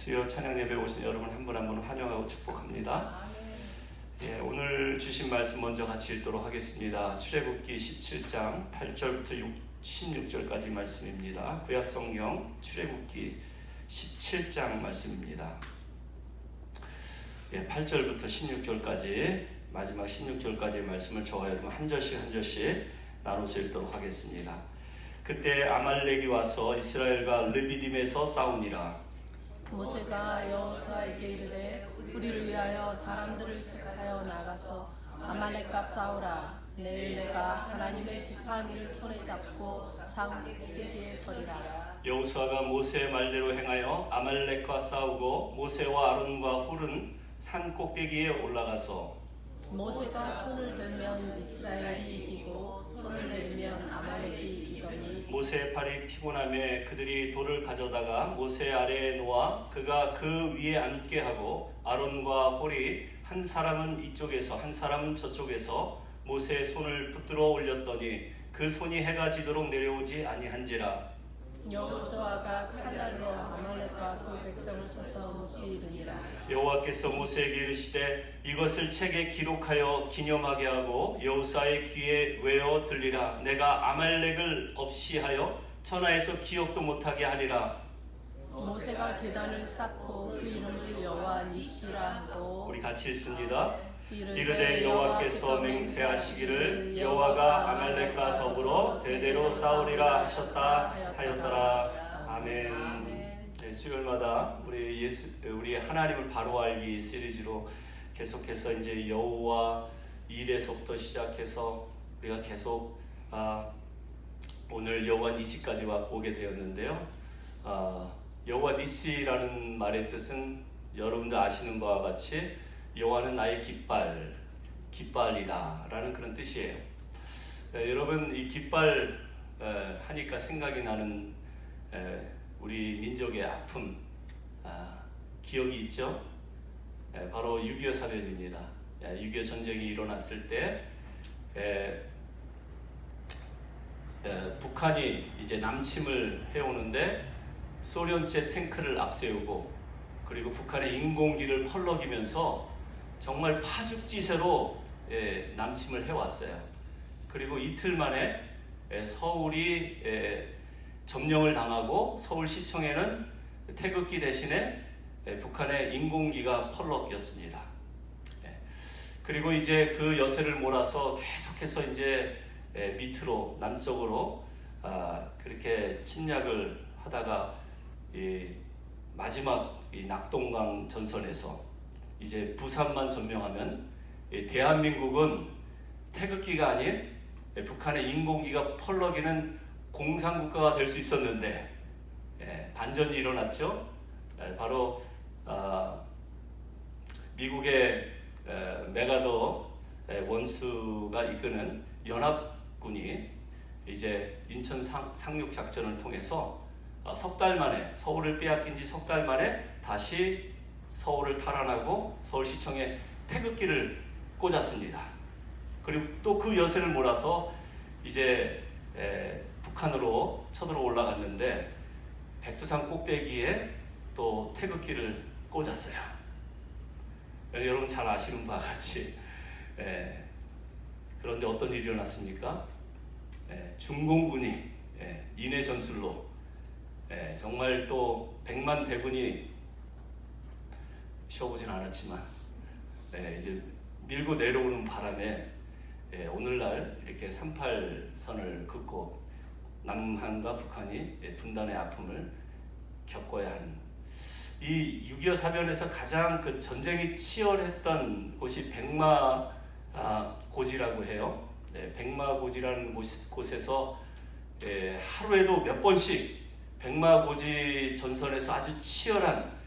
수요 찬양 예배 오신 여러분 한 분 한 분 환영하고 축복합니다. 오늘 주신 말씀 먼저 같이 읽도록 하겠습니다. 출애굽기 17장 8절부터 16절까지 말씀입니다. 구약성경 출애굽기 17장 말씀입니다. 8절부터 16절까지 마지막 16절까지의 말씀을 저와 여러분 한 절씩 한 절씩 나눠서 읽도록 하겠습니다. 그때 아말렉이 와서 이스라엘과 르비딤에서 싸우니라. 모세가 여호수아에게 이르되 우리를 위하여 사람들을 택하여 나가서 아말렉과 싸우라. 내일 내가 하나님의 지팡이를 손에 잡고 산 꼭대기에 서리라. 여호수아가 모세의 말대로 행하여 아말렉과 싸우고 모세와 아론과 훌은 산 꼭대기에 올라가서 모세가 손을 들면 이스라엘이 이기고 손을 내리면 아말렉이 이기더니 모세의 팔이 피곤하며 그들이 돌을 가져다가 모세 아래에 놓아 그가 그 위에 앉게 하고 아론과 홀이 한 사람은 이쪽에서 한 사람은 저쪽에서 모세의 손을 붙들어 올렸더니 그 손이 해가 지도록 내려오지 아니한지라. 여호수아가 칼날로 아말렉과 그 백성을 쳐서 무찌르니라. 여호와께서 모세에게 이르시되 이것을 책에 기록하여 기념하게 하고 여호수아의 귀에 외어 들리라. 내가 아말렉을 없이 하여 천하에서 기억도 못하게 하리라. 모세가 제단을 쌓고 그 이름을 여호와 니시라 하고 우리 같이 읽습니다. 이르되 여호와께서 맹세하시기를 여호와가 아말렉과 더불어 대대로 싸우리라 하셨다 하였더라. 아멘. 네, 수요일마다 우리 하나님을 바로 알기 시리즈로 계속해서 이제 여호와 일에서부터 시작해서 우리가 계속 오늘 여호와 니시까지 오게 되었는데요. 여호와 니시라는 말의 뜻은 여러분들 아시는 바와 같이 여호와는 나의 깃발이다 라는 그런 뜻이에요. 여러분 이 깃발 하니까 생각이 나는 우리 민족의 아픔 기억이 있죠? 바로 6.25 사변입니다. 6.25 전쟁이 일어났을 때 북한이 이제 남침을 해오는데 소련제 탱크를 앞세우고 그리고 북한의 인공기를 펄럭이면서 정말 파죽지세로 남침을 해왔어요. 그리고 이틀 만에 서울이 점령을 당하고 서울시청에는 태극기 대신에 북한의 인공기가 펄럭이었습니다. 그리고 이제 그 여세를 몰아서 계속해서 이제 밑으로 남쪽으로 그렇게 침략을 하다가 마지막 이 낙동강 전선에서 이제 부산만 점령하면 대한민국은 태극기가 아닌 북한의 인공기가 펄럭이는 공산국가가 될 수 있었는데 반전이 일어났죠. 바로 미국의 메가더 원수가 이끄는 연합군이 이제 인천 상륙 작전을 통해서 석 달 만에 서울을 빼앗긴 지 석 달 만에 다시 서울을 탈환하고 서울시청에 태극기를 꽂았습니다. 그리고 또 그 여세를 몰아서 이제 북한으로 쳐들어 올라갔는데 백두산 꼭대기에 또 태극기를 꽂았어요. 여러분 잘 아시는 바와 같이 그런데 어떤 일이 일어났습니까? 중공군이 인해 전술로 정말 또 100만 대군이 쉬어보진 않았지만 이제 밀고 내려오는 바람에 오늘날 이렇게 38선을 긋고 남한과 북한이 분단의 아픔을 겪어야 하는 이 6.25 사변에서 가장 그 전쟁이 치열했던 곳이 백마고지라고 해요. 백마고지라는 곳에서 하루에도 몇 번씩 백마고지 전선에서 아주 치열한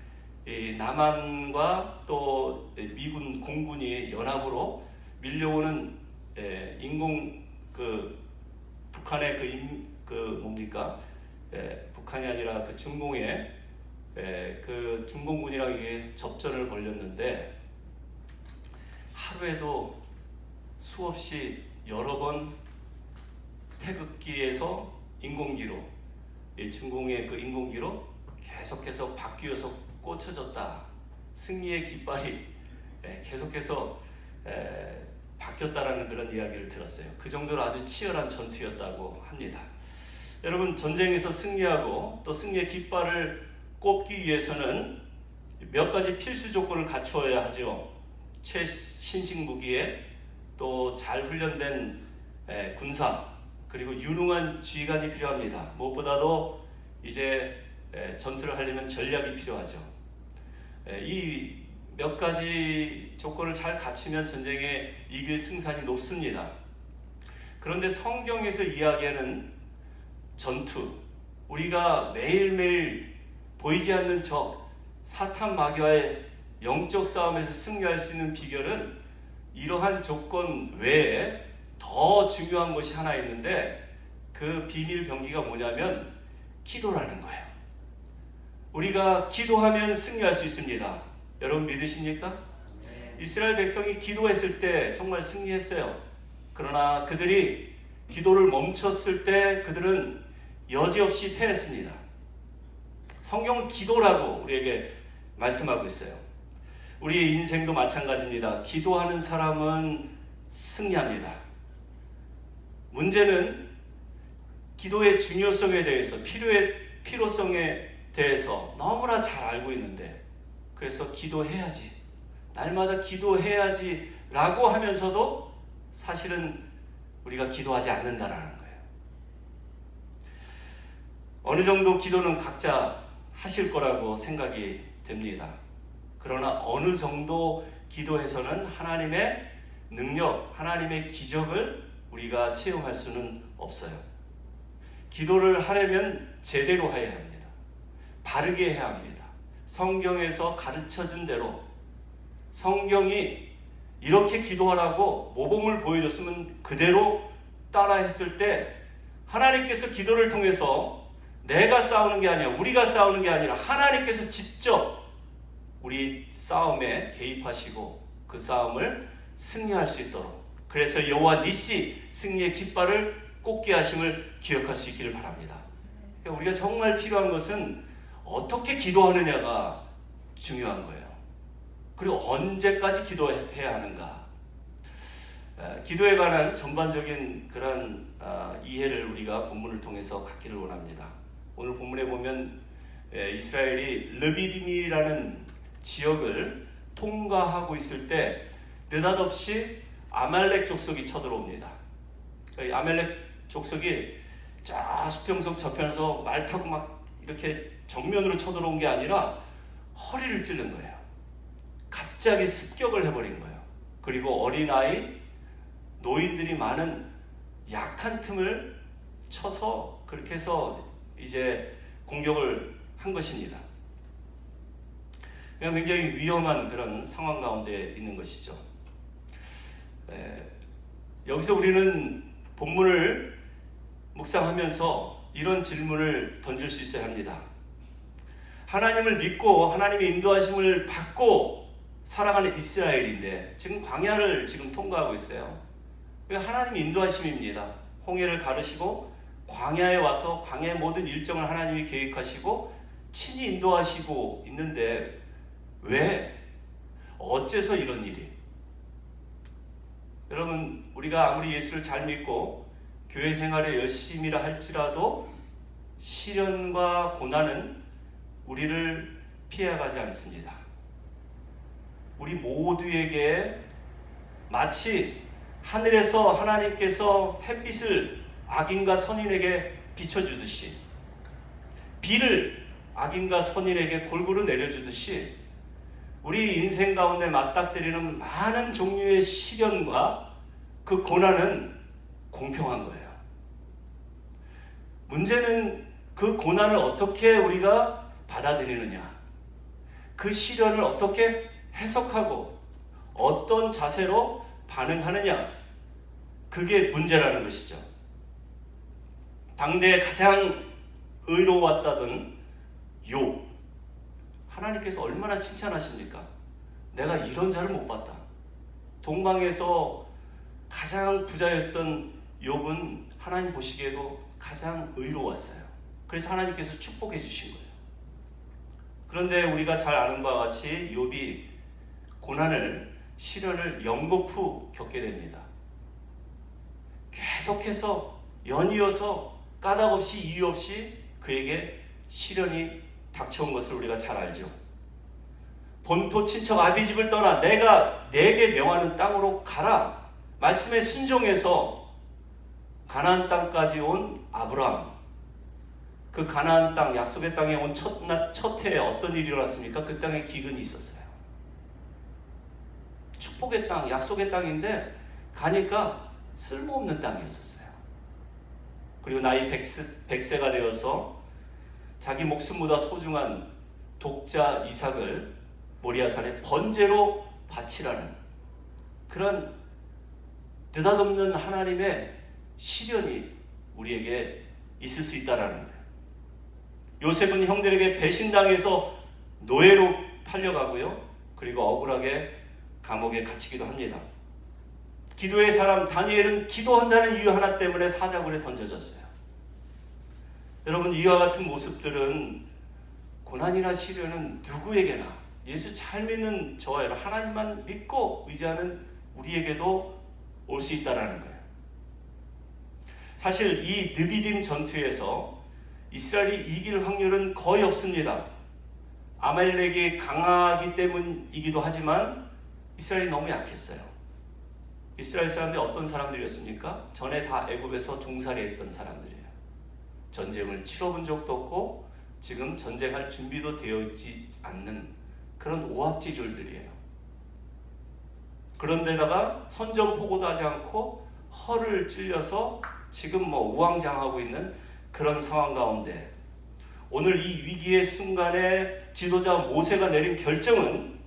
남한과 또 미군 공군이 연합으로 밀려오는 북한의 북한이 아니라 그 중공의 그 중공군이랑 이게 접전을 벌였는데 하루에도 수없이 여러 번 태극기에서 인공기로 중공의 그 인공기로 계속해서 바뀌어서 꽂혀졌다. 승리의 깃발이 계속해서 바뀌었다라는 그런 이야기를 들었어요. 그 정도로 아주 치열한 전투였다고 합니다. 여러분, 전쟁에서 승리하고 또 승리의 깃발을 꼽기 위해서는 몇 가지 필수 조건을 갖추어야 하죠. 최신식 무기에 또 잘 훈련된 군사, 그리고 유능한 지휘관이 필요합니다. 무엇보다도 이제 전투를 하려면 전략이 필요하죠. 이 몇 가지 조건을 잘 갖추면 전쟁에 이길 승산이 높습니다. 그런데 성경에서 이야기하는 전투, 우리가 매일매일 보이지 않는 적, 사탄 마귀와의 영적 싸움에서 승리할 수 있는 비결은 이러한 조건 외에 더 중요한 것이 하나 있는데, 그 비밀 병기가 뭐냐면 기도라는 거예요. 우리가 기도하면 승리할 수 있습니다. 여러분 믿으십니까? 이스라엘 백성이 기도했을 때 정말 승리했어요. 그러나 그들이 기도를 멈췄을 때 그들은 여지없이 패했습니다. 성경은 기도라고 우리에게 말씀하고 있어요. 우리의 인생도 마찬가지입니다. 기도하는 사람은 승리합니다. 문제는 기도의 중요성에 대해서, 필요성에 대해서 너무나 잘 알고 있는데, 그래서 기도해야지, 날마다 기도해야지 라고 하면서도 사실은 우리가 기도하지 않는다라는 거예요. 어느 정도 기도는 각자 하실 거라고 생각이 됩니다. 그러나 어느 정도 기도해서는 하나님의 능력, 하나님의 기적을 우리가 체험할 수는 없어요. 기도를 하려면 제대로 해야 합니다. 바르게 해야 합니다. 성경에서 가르쳐준 대로, 성경이 이렇게 기도하라고 모범을 보여줬으면 그대로 따라했을 때 하나님께서 기도를 통해서 내가 싸우는 게 아니라, 우리가 싸우는 게 아니라 하나님께서 직접 우리 싸움에 개입하시고 그 싸움을 승리할 수 있도록, 그래서 여호와 니시, 승리의 깃발을 꽂게 하심을 기억할 수 있기를 바랍니다. 그러니까 우리가 정말 필요한 것은 어떻게 기도하느냐가 중요한 거예요. 그리고 언제까지 기도해야 하는가. 기도에 관한 전반적인 그런 이해를 우리가 본문을 통해서 갖기를 원합니다. 오늘 본문에 보면 이스라엘이 르비딤이라는 지역을 통과하고 있을 때 느닷없이 아말렉 족속이 쳐들어옵니다. 아말렉 족속이 저 수평성 저편에서 말 타고 막 이렇게 정면으로 쳐들어온 게 아니라 허리를 찌른 거예요. 갑자기 습격을 해버린 거예요. 그리고 어린아이, 노인들이 많은 약한 틈을 쳐서 그렇게 해서 이제 공격을 한 것입니다. 굉장히 위험한 그런 상황 가운데 있는 것이죠. 여기서 우리는 본문을 묵상하면서 이런 질문을 던질 수 있어야 합니다. 하나님을 믿고 하나님의 인도하심을 받고 살아가는 이스라엘인데 지금 광야를 지금 통과하고 있어요. 왜? 하나님의 인도하심입니다. 홍해를 가르시고 광야에 와서 광야의 모든 일정을 하나님이 계획하시고 친히 인도하시고 있는데 왜? 어째서 이런 일이? 여러분, 우리가 아무리 예수를 잘 믿고 교회 생활에 열심히라 할지라도 시련과 고난은 우리를 피해가지 않습니다. 우리 모두에게 마치 하늘에서 하나님께서 햇빛을 악인과 선인에게 비춰주듯이, 비를 악인과 선인에게 골고루 내려주듯이 우리 인생 가운데 맞닥뜨리는 많은 종류의 시련과 그 고난은 공평한 거예요. 문제는 그 고난을 어떻게 우리가 받아들이느냐, 그 시련을 어떻게 해석하고 어떤 자세로 반응하느냐, 그게 문제라는 것이죠. 당대에 가장 의로웠다던 욥, 하나님께서 얼마나 칭찬하십니까? 내가 이런 자를 못 봤다. 동방에서 가장 부자였던 욥은 하나님 보시기에도 가장 의로웠어요. 그래서 하나님께서 축복해 주신 거예요. 그런데 우리가 잘 아는 바와 같이 욥이 고난을, 시련을 연거푸 겪게 됩니다. 계속해서 연이어서 까닭없이 이유 없이 그에게 시련이 닥쳐온 것을 우리가 잘 알죠. 본토 친척 아비집을 떠나 내가 내게 명하는 땅으로 가라. 말씀에 순종해서 가나안 땅까지 온 아브라함. 그 가나안 땅, 약속의 땅에 온 첫 해에 어떤 일이 일어났습니까? 그 땅에 기근이 있었어요. 축복의 땅, 약속의 땅인데 가니까 쓸모없는 땅이었어요. 그리고 나이 100세가 되어서 자기 목숨보다 소중한 독자 이삭을 모리아산에 번제로 바치라는 그런 느닷없는 하나님의 시련이 우리에게 있을 수 있다라는 거예요. 요셉은 형들에게 배신당해서 노예로 팔려가고요. 그리고 억울하게 감옥에 갇히기도 합니다. 기도의 사람 다니엘은 기도한다는 이유 하나 때문에 사자굴에 던져졌어요. 여러분, 이와 같은 모습들은 고난이나 시련은 누구에게나 예수 잘 믿는 저와 여러분, 하나님만 믿고 의지하는 우리에게도 올 수 있다는 거예요. 사실 이 느비딤 전투에서 이스라엘이 이길 확률은 거의 없습니다. 아말렉이 강하기 때문이기도 하지만 이스라엘이 너무 약했어요. 이스라엘 사람들이 어떤 사람들이었습니까? 전에 다 애굽에서 종살이했던 사람들이에요. 전쟁을 치러본 적도 없고 지금 전쟁할 준비도 되어 있지 않는 그런 오합지졸들이에요. 그런데다가 선전포고도 하지 않고 허를 찔려서 지금 우왕좌왕하고 있는 그런 상황 가운데 오늘 이 위기의 순간에 지도자 모세가 내린 결정은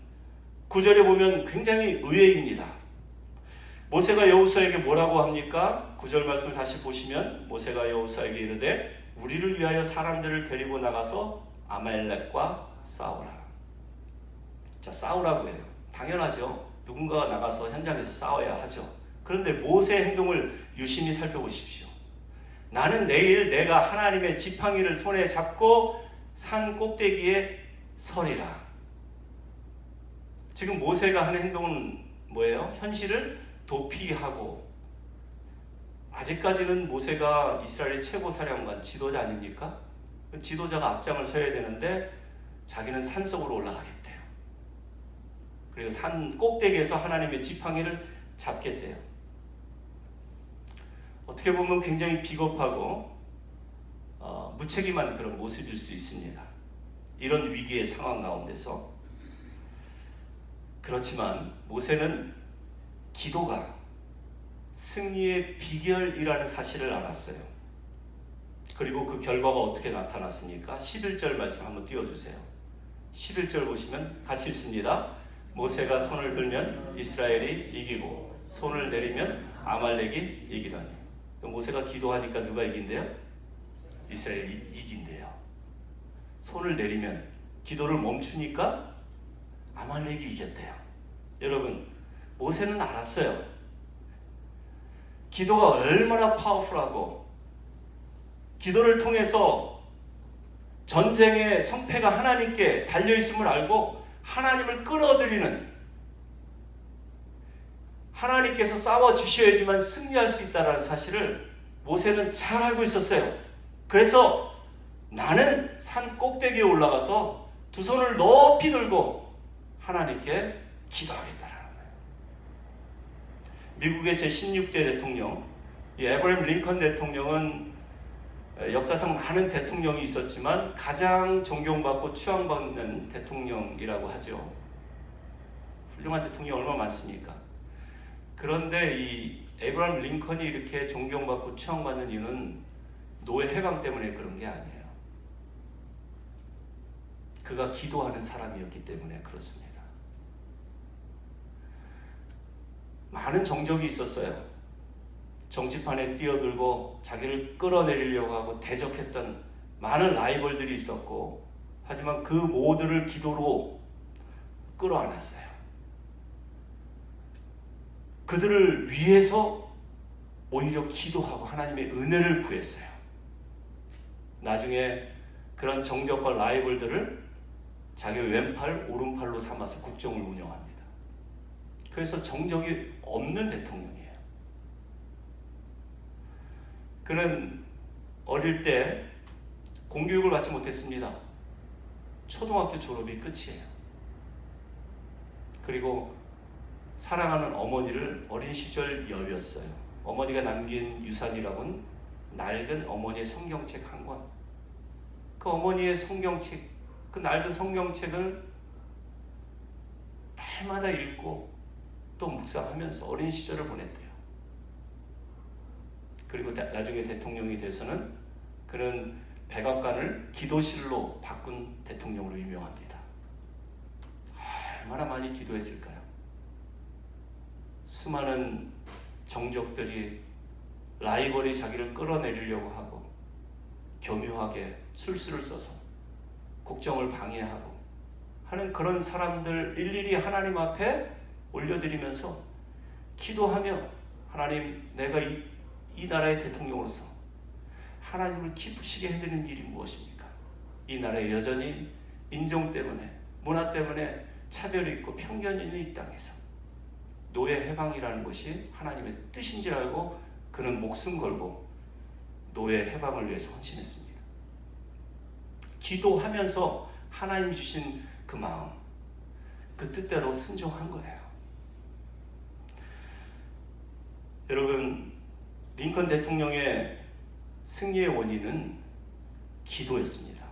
9절에 보면 굉장히 의외입니다. 모세가 여호수아에게 뭐라고 합니까? 9절 말씀을 다시 보시면 모세가 여호수아에게 이르되 우리를 위하여 사람들을 데리고 나가서 아말렉과 싸우라. 자, 싸우라고 해요. 당연하죠. 누군가가 나가서 현장에서 싸워야 하죠. 그런데 모세의 행동을 유심히 살펴보십시오. 나는 내일 내가 하나님의 지팡이를 손에 잡고 산 꼭대기에 서리라. 지금 모세가 하는 행동은 뭐예요? 현실을 도피하고, 아직까지는 모세가 이스라엘의 최고 사령관, 지도자 아닙니까? 지도자가 앞장을 서야 되는데 자기는 산속으로 올라가겠대요. 그리고 산 꼭대기에서 하나님의 지팡이를 잡겠대요. 어떻게 보면 굉장히 비겁하고 무책임한 그런 모습일 수 있습니다. 이런 위기의 상황 가운데서. 그렇지만 모세는 기도가 승리의 비결이라는 사실을 알았어요. 그리고 그 결과가 어떻게 나타났습니까? 11절 말씀 한번 띄워주세요. 11절 보시면 같이 읽습니다. 모세가 손을 들면 이스라엘이 이기고 손을 내리면 아말렉이 이기더니. 모세가 기도하니까 누가 이긴대요? 이스라엘이 이긴대요. 손을 내리면, 기도를 멈추니까 아말렉이 이겼대요. 여러분, 모세는 알았어요. 기도가 얼마나 파워풀하고 기도를 통해서 전쟁의 성패가 하나님께 달려있음을 알고 하나님을 끌어들이는, 하나님께서 싸워주셔야지만 승리할 수 있다는 사실을 모세는 잘 알고 있었어요. 그래서 나는 산 꼭대기에 올라가서 두 손을 높이 들고 하나님께 기도하겠다라는 거예요. 미국의 제16대 대통령 에브라임 링컨 대통령은 역사상 많은 대통령이 있었지만 가장 존경받고 추앙받는 대통령이라고 하죠. 훌륭한 대통령이 얼마나 많습니까? 그런데 이 에브라임 링컨이 이렇게 존경받고 추앙받는 이유는 노예 해방 때문에 그런 게 아니에요. 그가 기도하는 사람이었기 때문에 그렇습니다. 많은 정적이 있었어요. 정치판에 뛰어들고 자기를 끌어내리려고 하고 대적했던 많은 라이벌들이 있었고, 하지만 그 모두를 기도로 끌어안았어요. 그들을 위해서 오히려 기도하고 하나님의 은혜를 구했어요. 나중에 그런 정적과 라이벌들을 자기 왼팔 오른팔로 삼아서 국정을 운영합니다. 그래서 정적이 없는 대통령이에요. 그는 어릴 때 공교육을 받지 못했습니다. 초등학교 졸업이 끝이에요. 그리고 사랑하는 어머니를 어린 시절 여휘었어요. 어머니가 남긴 유산이라고는 낡은 어머니의 성경책 한 권. 그 어머니의 성경책, 그 낡은 성경책을 날마다 읽고 또 묵상하면서 어린 시절을 보냈대요. 그리고 나중에 대통령이 돼서는 그는 백악관을 기도실로 바꾼 대통령으로 유명합니다. 얼마나 많이 기도했을까요? 수많은 정적들이 라이벌이 자기를 끌어내리려고 하고 교묘하게 술수를 써서 국정을 방해하고 하는 그런 사람들 일일이 하나님 앞에 올려드리면서 기도하며 하나님, 내가 이 나라의 대통령으로서 하나님을 기쁘시게 해드리는 일이 무엇입니까? 이 나라에 여전히 인종 때문에, 문화 때문에 차별이 있고 편견이 있는 이 땅에서 노예 해방이라는 것이 하나님의 뜻인 줄 알고 그는 목숨 걸고 노예 해방을 위해서 헌신했습니다. 기도하면서 하나님이 주신 그 마음, 그 뜻대로 순종한 거예요. 여러분, 링컨 대통령의 승리의 원인은 기도였습니다.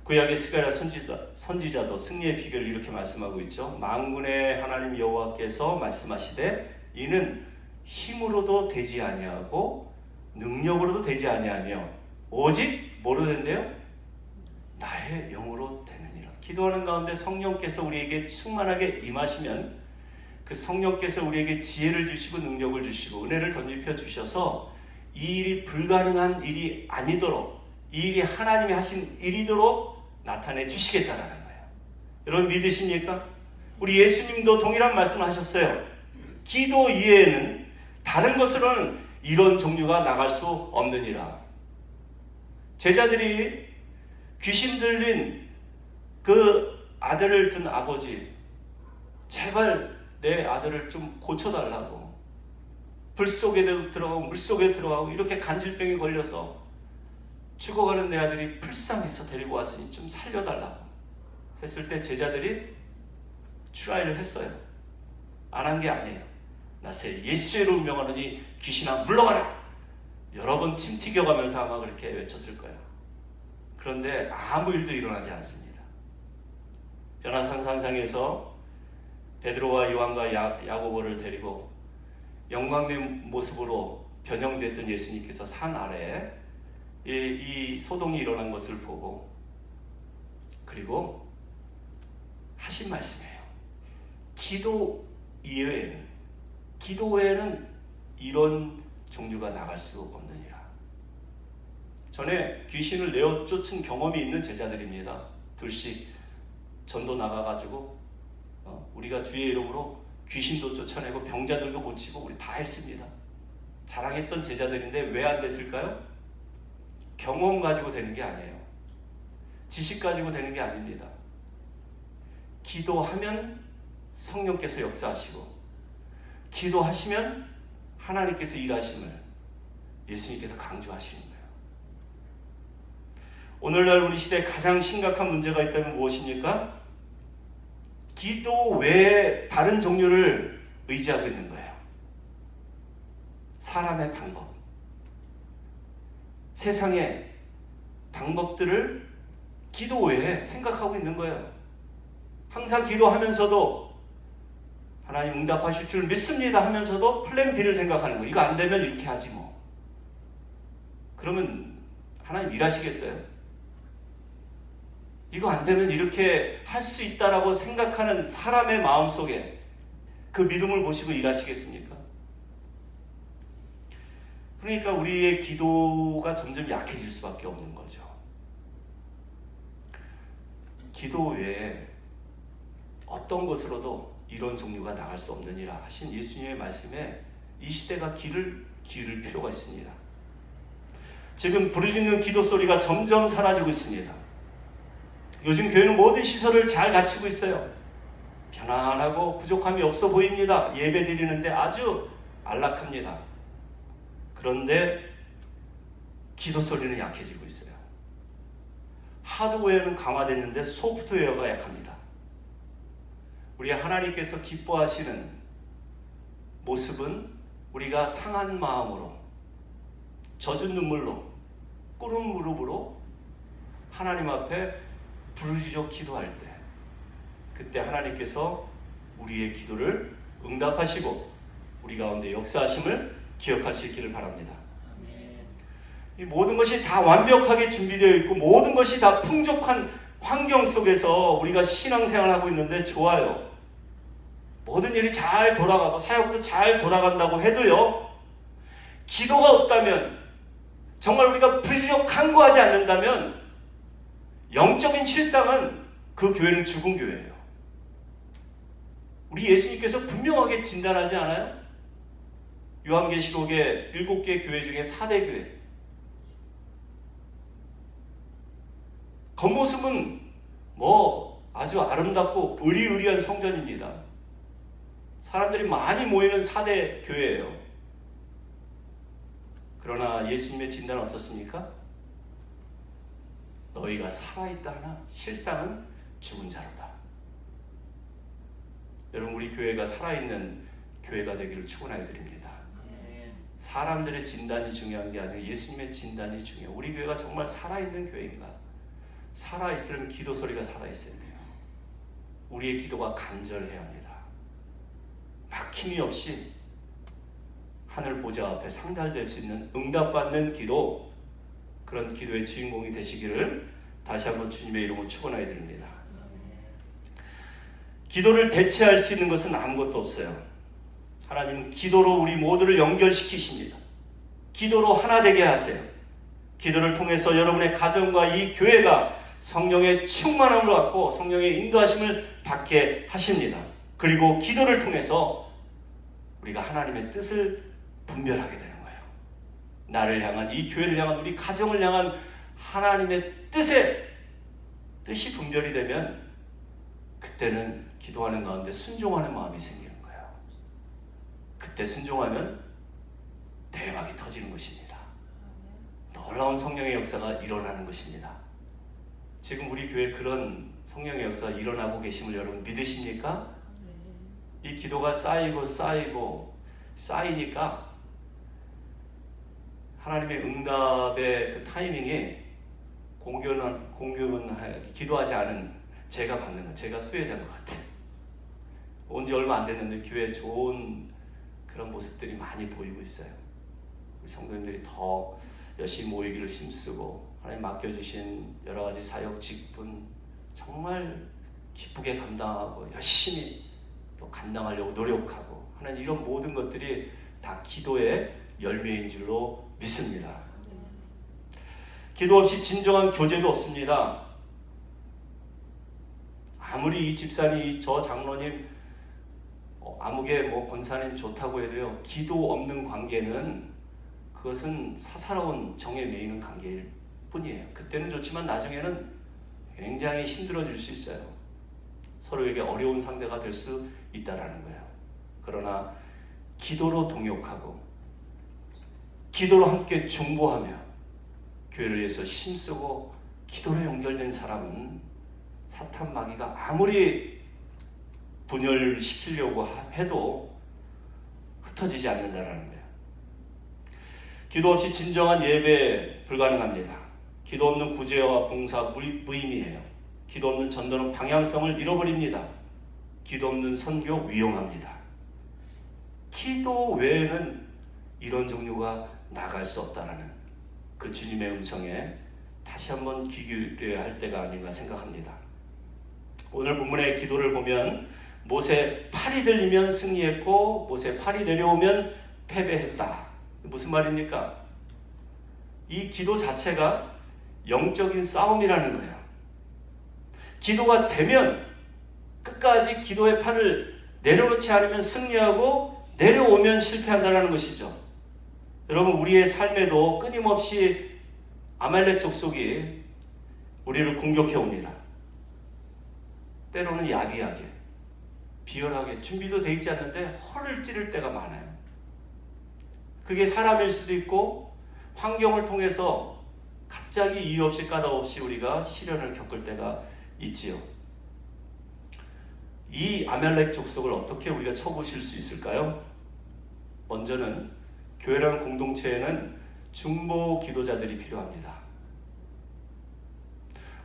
구약의 스가랴 선지자도 승리의 비결을 이렇게 말씀하고 있죠. 만군의 하나님 여호와께서 말씀하시되 이는 힘으로도 되지 아니하고 능력으로도 되지 아니하며 오직 뭐로 된대요? 나의 영으로 되느니라. 기도하는 가운데 성령께서 우리에게 충만하게 임하시면 그 성령께서 우리에게 지혜를 주시고 능력을 주시고 은혜를 덧입혀 주셔서 이 일이 불가능한 일이 아니도록, 이 일이 하나님이 하신 일이도록 나타내 주시겠다라는 거예요. 여러분 믿으십니까? 우리 예수님도 동일한 말씀을 하셨어요. 기도 이외에는 다른 것으로는 이런 종류가 나갈 수 없느니라. 제자들이 귀신 들린 그 아들을 둔 아버지, 제발 내 아들을 좀 고쳐달라고, 불 속에도 들어가고 물 속에 들어가고 이렇게 간질병이 걸려서 죽어가는 내 아들이 불쌍해서 데리고 왔으니 좀 살려달라고 했을 때 제자들이 트라이를 했어요. 안 한 게 아니에요. 나세 예수의 이름으로 명하노니 귀신아 물러가라. 여러 번 침 튀겨가면서 아마 그렇게 외쳤을 거예요. 그런데 아무 일도 일어나지 않습니다. 변화산상에서 베드로와 요한과 야고보를 데리고 영광된 모습으로 변형됐던 예수님께서 산 아래에 이 소동이 일어난 것을 보고 그리고 하신 말씀이에요. 기도 외에는 이런 종류가 나갈 수 없느니라. 전에 귀신을 내어 쫓은 경험이 있는 제자들입니다. 둘씩 전도 나가가지고 우리가 주의 이름으로 귀신도 쫓아내고 병자들도 고치고 우리 다 했습니다. 자랑했던 제자들인데 왜 안 됐을까요? 경험 가지고 되는 게 아니에요. 지식 가지고 되는 게 아닙니다. 기도하면 성령께서 역사하시고 기도하시면 하나님께서 일하심을 예수님께서 강조하시는 거예요. 오늘날 우리 시대에 가장 심각한 문제가 있다면 무엇입니까? 기도 외에 다른 종류를 의지하고 있는 거예요. 사람의 방법, 세상의 방법들을 기도 외에 생각하고 있는 거예요. 항상 기도하면서도 하나님 응답하실 줄 믿습니다 하면서도 플랜 B를 생각하는 거예요. 이거 안 되면 이렇게 하지 뭐. 그러면 하나님 일하시겠어요? 이거 안 되면 이렇게 할 수 있다라고 생각하는 사람의 마음속에 그 믿음을 보시고 일하시겠습니까? 그러니까 우리의 기도가 점점 약해질 수밖에 없는 거죠. 기도 외에 어떤 것으로도 이런 종류가 나갈 수 없느니라 하신 예수님의 말씀에 이 시대가 귀를 기울일 필요가 있습니다. 지금 부르짖는 기도 소리가 점점 사라지고 있습니다. 요즘 교회는 모든 시설을 잘 갖추고 있어요. 편안하고 부족함이 없어 보입니다. 예배 드리는데 아주 안락합니다. 그런데 기도 소리는 약해지고 있어요. 하드웨어는 강화됐는데 소프트웨어가 약합니다. 우리 하나님께서 기뻐하시는 모습은 우리가 상한 마음으로, 젖은 눈물로, 꿇은 무릎으로 하나님 앞에 부르짖어 기도할 때, 그때 하나님께서 우리의 기도를 응답하시고 우리 가운데 역사하심을 기억할 수 있기를 바랍니다. 이 모든 것이 다 완벽하게 준비되어 있고 모든 것이 다 풍족한 환경 속에서 우리가 신앙생활을 하고 있는데 좋아요. 모든 일이 잘 돌아가고 사역도 잘 돌아간다고 해도요, 기도가 없다면, 정말 우리가 부르짖어 간구하지 않는다면 영적인 실상은 그 교회는 죽은 교회예요. 우리 예수님께서 분명하게 진단하지 않아요? 요한계시록의 7개 교회 중에 4대 교회. 겉모습은 아주 아름답고 의리의리한 성전입니다. 사람들이 많이 모이는 4대 교회예요. 그러나 예수님의 진단은 어떻습니까? 너희가 살아있다 하나 실상은 죽은 자로다. 여러분, 우리 교회가 살아있는 교회가 되기를 축원하여 드립니다. 사람들의 진단이 중요한 게 아니라 예수님의 진단이 중요해요. 우리 교회가 정말 살아있는 교회인가? 살아있으려면 기도 소리가 살아있어야 돼요. 우리의 기도가 간절해야 합니다. 막힘이 없이 하늘 보좌 앞에 상달될 수 있는 응답받는 기도, 그런 기도의 주인공이 되시기를 다시 한번 주님의 이름으로 축원하여 드립니다. 기도를 대체할 수 있는 것은 아무것도 없어요. 하나님은 기도로 우리 모두를 연결시키십니다. 기도로 하나 되게 하세요. 기도를 통해서 여러분의 가정과 이 교회가 성령의 충만함을 받고 성령의 인도하심을 받게 하십니다. 그리고 기도를 통해서 우리가 하나님의 뜻을 분별하게 되는 거예요. 나를 향한, 이 교회를 향한, 우리 가정을 향한 하나님의 뜻이 분별이 되면 그때는 기도하는 가운데 순종하는 마음이 생기는 거예요. 그때 순종하면 대박이 터지는 것입니다. 놀라운 성령의 역사가 일어나는 것입니다. 지금 우리 교회에 그런 성령의 역사가 일어나고 계심을 여러분 믿으십니까? 이 기도가 쌓이니까 하나님의 응답의 그 타이밍이 기도하지 않은 제가 받는 거, 제가 수혜자인 것 같아요. 온 지 얼마 안 됐는데 교회에 좋은 그런 모습들이 많이 보이고 있어요. 우리 성도님들이 더 열심히 모이기를 힘쓰고 하나님 맡겨주신 여러 가지 사역 직분 정말 기쁘게 감당하고 열심히 또 감당하려고 노력하고 하는 이런 모든 것들이 다 기도의 열매인 줄로 믿습니다. 기도 없이 진정한 교제도 없습니다. 아무리 이 집사님, 저 장로님, 아무개 권사님 좋다고 해도요, 기도 없는 관계는 그것은 사사로운 정에 매이는 관계일 뿐이에요. 그때는 좋지만 나중에는 굉장히 힘들어질 수 있어요. 서로에게 어려운 상대가 될 수 있다라는 거예요. 그러나 기도로 동역하고 기도로 함께 중보하며 교회를 위해서 힘쓰고 기도로 연결된 사람은 사탄 마귀가 아무리 분열시키려고 해도 흩어지지 않는다라는 거예요. 기도 없이 진정한 예배 불가능합니다. 기도 없는 구제와 봉사 무의미해요. 기도 없는 전도는 방향성을 잃어버립니다. 기도 없는 선교 위험합니다. 기도 외에는 이런 종류가 나갈 수 없다라는 그 주님의 음성에 다시 한번 귀 기울여야 할 때가 아닌가 생각합니다. 오늘 본문의 기도를 보면 모세 팔이 들리면 승리했고 모세 팔이 내려오면 패배했다. 무슨 말입니까? 이 기도 자체가 영적인 싸움이라는 거예요. 기도가 되면 끝까지 기도의 팔을 내려놓지 않으면 승리하고 내려오면 실패한다는 것이죠. 여러분, 우리의 삶에도 끊임없이 아말렉 족속이 우리를 공격해 옵니다. 때로는 야비하게, 비열하게 준비도 돼 있지 않는데 허를 찌를 때가 많아요. 그게 사람일 수도 있고 환경을 통해서 갑자기 이유 없이 까닭없이 우리가 시련을 겪을 때가 있지요. 이 아멜렉 족속을 어떻게 우리가 쳐보실 수 있을까요? 먼저는 교회라는 공동체에는 중보 기도자들이 필요합니다.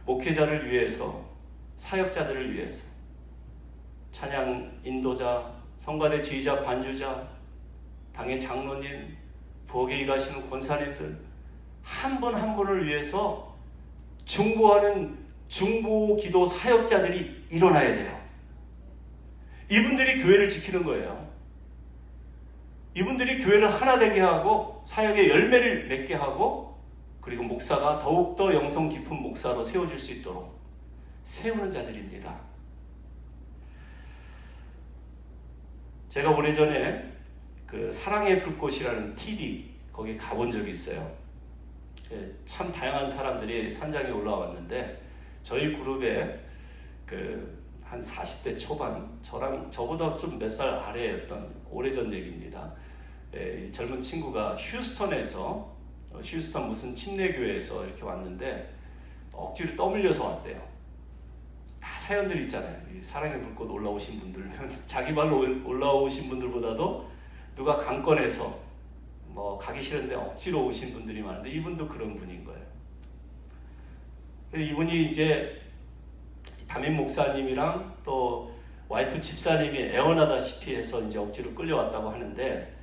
목회자를 위해서, 사역자들을 위해서, 찬양 인도자, 성가대 지휘자, 반주자, 당의 장로님, 부엌에 일하시는 권사님들 한 분 한 분을 위해서 중보하는 중보 기도 사역자들이 일어나야 돼요. 이분들이 교회를 지키는 거예요. 이분들이 교회를 하나 되게 하고 사역의 열매를 맺게 하고 그리고 목사가 더욱더 영성 깊은 목사로 세워질 수 있도록 세우는 자들입니다. 제가 오래전에 그 사랑의 불꽃이라는 TD 거기 가본 적이 있어요. 참 다양한 사람들이 산장에 올라왔는데 저희 그룹에 그 한 40대 초반, 저보다 좀 몇 살 아래였던 오래전 얘기입니다. 이 젊은 친구가 휴스턴에서 휴스턴 무슨 침례교회에서 이렇게 왔는데 억지로 떠밀려서 왔대요. 다 사연들 있잖아요. 이 사랑의 불꽃 올라오신 분들면 자기 발로 올라오신 분들보다도 누가 강권해서 뭐 가기 싫은데 억지로 오신 분들이 많은데 이분도 그런 분인 거예요. 이분이 이제 담임 목사님이랑 또 와이프 집사님이 애원하다시피 해서 이제 억지로 끌려왔다고 하는데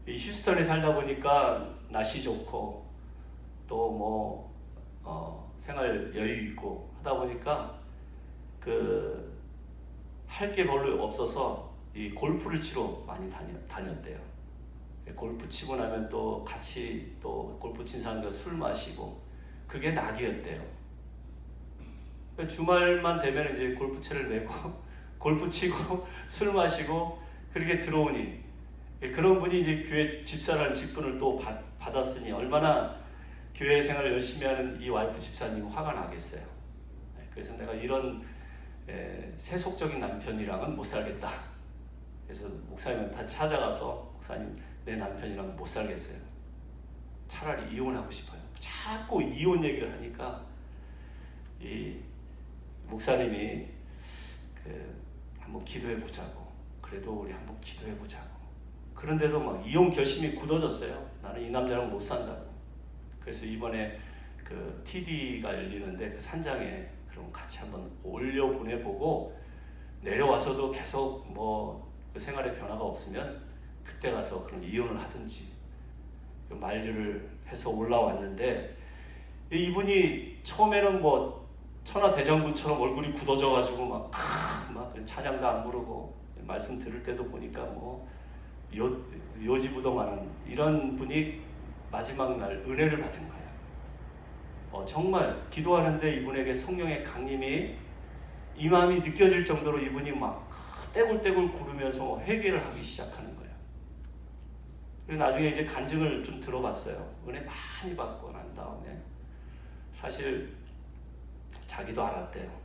이 휴스턴에 살다 보니까 날씨 좋고 또 뭐 생활 여유 있고 하다 보니까 그 할 게 별로 없어서 이 골프를 치러 많이 다녔대요. 골프 치고 나면 또 같이 또 골프 친 사람들 술 마시고 그게 낙이었대요. 주말만 되면 이제 골프채를 메고 골프 치고 술 마시고 그렇게 들어오니 그런 분이 이제 교회 집사라는 직분을 또 받았으니 얼마나 교회 생활을 열심히 하는 이 와이프 집사님 화가 나겠어요. 그래서 내가 이런 세속적인 남편이랑은 못 살겠다. 그래서 목사님한테 찾아가서 목사님 내 남편이랑 못 살겠어요. 차라리 이혼하고 싶어요. 자꾸 이혼 얘기를 하니까 이 목사님이 한번 기도해 보자고. 그래도 우리 한번 기도해 보자고. 그런데도 막 이혼 결심이 굳어졌어요. 나는 이 남자랑 못 산다고. 그래서 이번에 그 TD가 열리는데 그 산장에 그럼 같이 한번 올려 보내보고 내려와서도 계속 뭐 그 생활의 변화가 없으면 그때 가서 그런 이혼을 하든지 그 만류를 해서 올라왔는데 이분이 처음에는 뭐 천하대장군처럼 얼굴이 굳어져가지고 막 찬양도 안 부르고 말씀 들을 때도 보니까 뭐 요지부동하는 이런 분이 마지막 날 은혜를 받은 거예요. 정말 기도하는데 이분에게 성령의 강림이 이 마음이 느껴질 정도로 이분이 막 떼굴떼굴 구르면서 회개를 하기 시작하는 거예요. 그리고 나중에 이제 간증을 좀 들어봤어요. 은혜 많이 받고 난 다음에 사실 자기도 알았대요.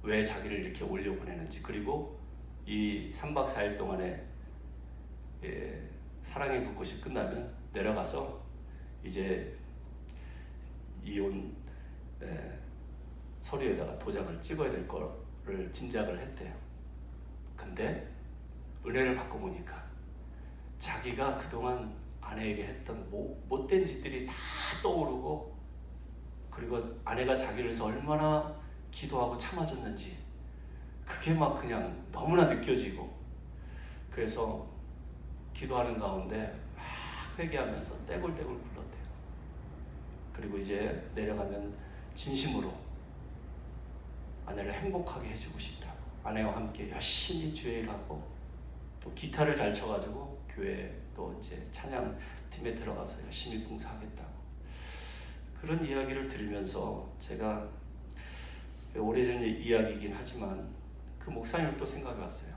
왜 자기를 이렇게 올려보내는지. 그리고 이 3박 4일 동안에 사랑의 불꽃이 끝나면 내려가서 이제 이혼 서류에다가 도장을 찍어야 될 거를 짐작을 했대요. 근데 은혜를 받고 보니까 자기가 그동안 아내에게 했던 못된 짓들이 다 떠오르고 그리고 아내가 자기를 위해서 얼마나 기도하고 참아줬는지 그게 막 그냥 너무나 느껴지고 그래서 기도하는 가운데 막 회개하면서 떼굴떼굴 굴렀대요. 그리고 이제 내려가면 진심으로 아내를 행복하게 해주고 싶다고 아내와 함께 열심히 주의 일하고 또 기타를 잘 쳐가지고 교회 또 이제 찬양 팀에 들어가서 열심히 봉사하겠다고 그런 이야기를 들으면서 제가 오래전 이야기이긴 하지만 그 목사님을 또 생각해 왔어요.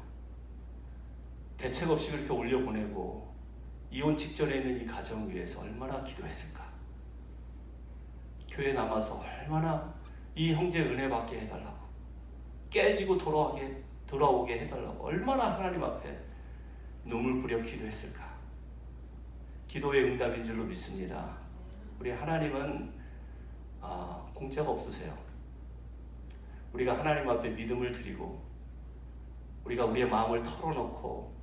대책 없이 그렇게 올려보내고 이혼 직전에 있는 이 가정 위해서 얼마나 기도했을까. 교회에 남아서 얼마나 이 형제 은혜 받게 해달라고 깨지고 돌아오게 해달라고 얼마나 하나님 앞에 눈물 뿌려 기도했을까. 기도의 응답인 줄로 믿습니다. 우리 하나님은 공짜가 없으세요. 우리가 하나님 앞에 믿음을 드리고 우리가 우리의 마음을 털어놓고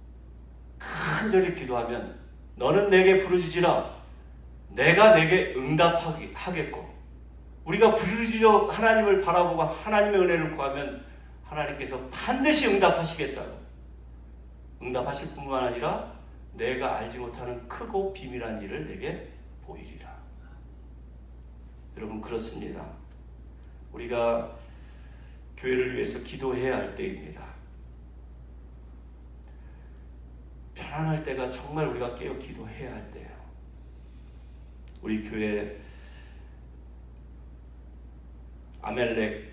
간절히 기도하면 너는 내게 부르짖으라 내가 내게 응답하겠고, 우리가 부르짖어 하나님을 바라보고 하나님의 은혜를 구하면 하나님께서 반드시 응답하시겠다고, 응답하실 뿐만 아니라 내가 알지 못하는 크고 비밀한 일을 내게 보이리라. 여러분, 그렇습니다. 우리가 교회를 위해서 기도해야 할 때입니다. 편안할 때가 정말 우리가 깨어 기도해야 할 때예요. 우리 교회 아멜렉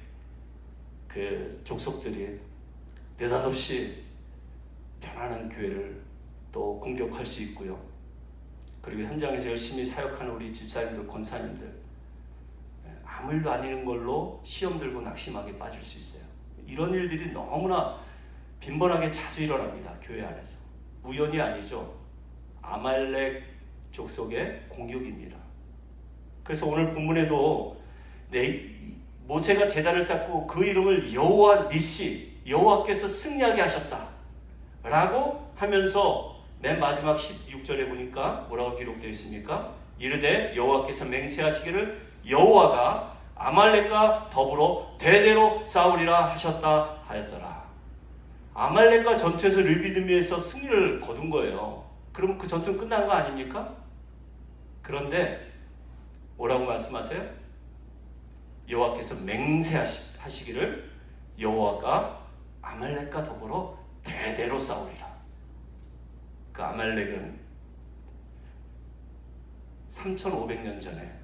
그 족속들이 느닷없이 편안한 교회를 또 공격할 수 있고요. 그리고 현장에서 열심히 사역하는 우리 집사님들, 권사님들 아무 일도 아닌 걸로 시험 들고 낙심하게 빠질 수 있어요. 이런 일들이 너무나 빈번하게 자주 일어납니다. 교회 안에서. 우연이 아니죠. 아말렉 족속의 공격입니다. 그래서 오늘 본문에도 모세가 제단을 쌓고 그 이름을 여호와 니시, 여호와께서 승리하게 하셨다 라고 하면서 맨 마지막 16절에 보니까 뭐라고 기록되어 있습니까? 이르되 여호와께서 맹세하시기를 여호와가 아말렉과 더불어 대대로 싸우리라 하셨다 하였더라. 아말렉과 전투에서 르비딤에서 승리를 거둔 거예요. 그럼 그 전투는 끝난 거 아닙니까? 그런데 뭐라고 말씀하세요? 여호와께서 맹세하시기를 여호와가 아말렉과 더불어 대대로 싸우리라. 그 아말렉은 3500년 전에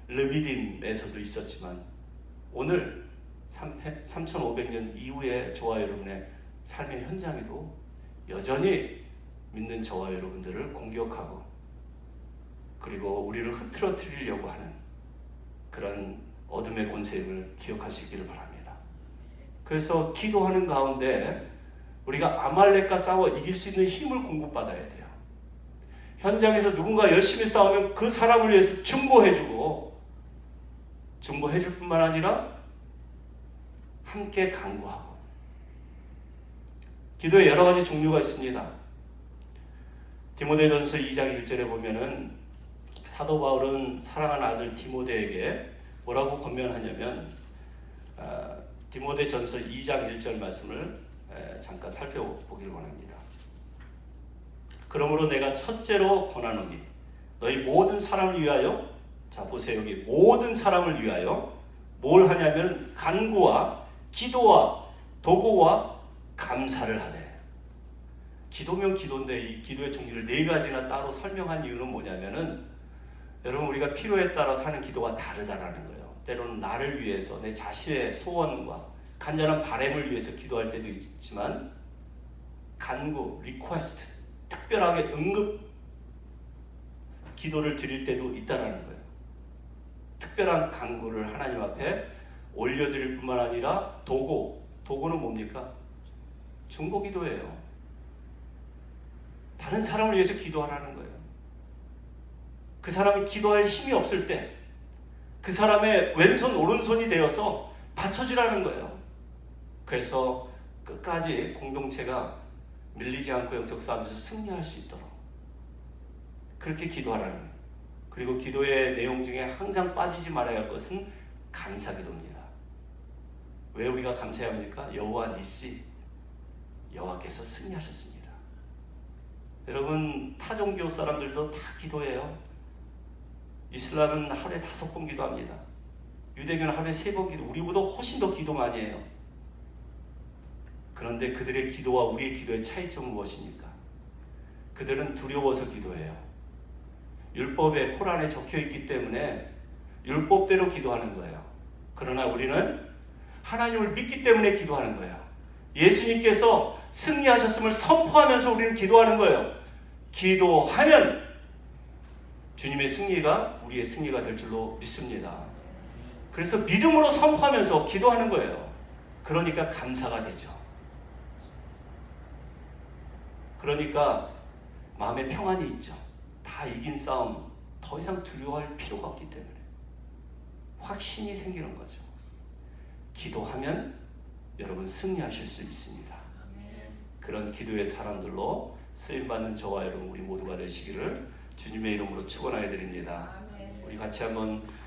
르비딤에서도 있었지만 오늘 3500년 이후에 저와 여러분의 삶의 현장에도 여전히 믿는 저와 여러분들을 공격하고 그리고 우리를 흐트러뜨리려고 하는 그런 어둠의 권세임을 기억하시기를 바랍니다. 그래서 기도하는 가운데 우리가 아말렉과 싸워 이길 수 있는 힘을 공급받아야 돼요. 현장에서 누군가 열심히 싸우면 그 사람을 위해서 중보해주고, 중보해줄 뿐만 아니라 함께 간구하고. 기도에 여러 가지 종류가 있습니다. 디모데전서 2장 1절에 보면은 사도 바울은 사랑하는 아들 디모데에게 뭐라고 권면하냐면 디모데전서 2장 1절 말씀을 잠깐 살펴보기를 원합니다. 그러므로 내가 첫째로 권하노니 너희 모든 사람을 위하여, 자 보세요, 여기 모든 사람을 위하여 뭘 하냐면 간구와 기도와 도구와 감사를 하되. 기도면 기도인데 이 기도의 종류를 4가지나 따로 설명한 이유는 뭐냐면은 여러분, 우리가 필요에 따라서 하는 기도가 다르다라는 거예요. 때로는 나를 위해서 내 자신의 소원과 간절한 바람을 위해서 기도할 때도 있지만 간구, 리퀘스트, 특별하게 응급 기도를 드릴 때도 있다라는 거예요. 특별한 간구를 하나님 앞에 올려드릴 뿐만 아니라 도구는 뭡니까? 중보기도예요. 다른 사람을 위해서 기도하라는 거예요. 그 사람이 기도할 힘이 없을 때 그 사람의 왼손 오른손이 되어서 받쳐주라는 거예요. 그래서 끝까지 공동체가 밀리지 않고 역적싸움에서 승리할 수 있도록 그렇게 기도하라는 거예요. 그리고 기도의 내용 중에 항상 빠지지 말아야 할 것은 감사기도입니다. 왜 우리가 감사해야 합니까? 여호와 니시, 여호와께서 승리하셨습니다. 여러분, 타 종교 사람들도 다 기도해요. 이슬람은 하루에 5번 기도합니다. 유대교는 하루에 3번 기도, 우리보다 훨씬 더 기도 많이 해요. 그런데 그들의 기도와 우리의 기도의 차이점은 무엇입니까? 그들은 두려워서 기도해요. 율법에, 코란에 적혀있기 때문에 율법대로 기도하는 거예요. 그러나 우리는 하나님을 믿기 때문에 기도하는 거예요. 예수님께서 승리하셨음을 선포하면서 우리는 기도하는 거예요. 기도하면 주님의 승리가 우리의 승리가 될 줄로 믿습니다. 그래서 믿음으로 선포하면서 기도하는 거예요. 그러니까 감사가 되죠. 그러니까 마음에 평안이 있죠. 다 이긴 싸움 더 이상 두려워할 필요가 없기 때문에 확신이 생기는 거죠. 기도하면 여러분 승리하실 수 있습니다. 그런 기도의 사람들로 쓰임받는 저와 여러분 우리 모두가 되시기를 주님의 이름으로 축원하여 드립니다. 우리 같이 한번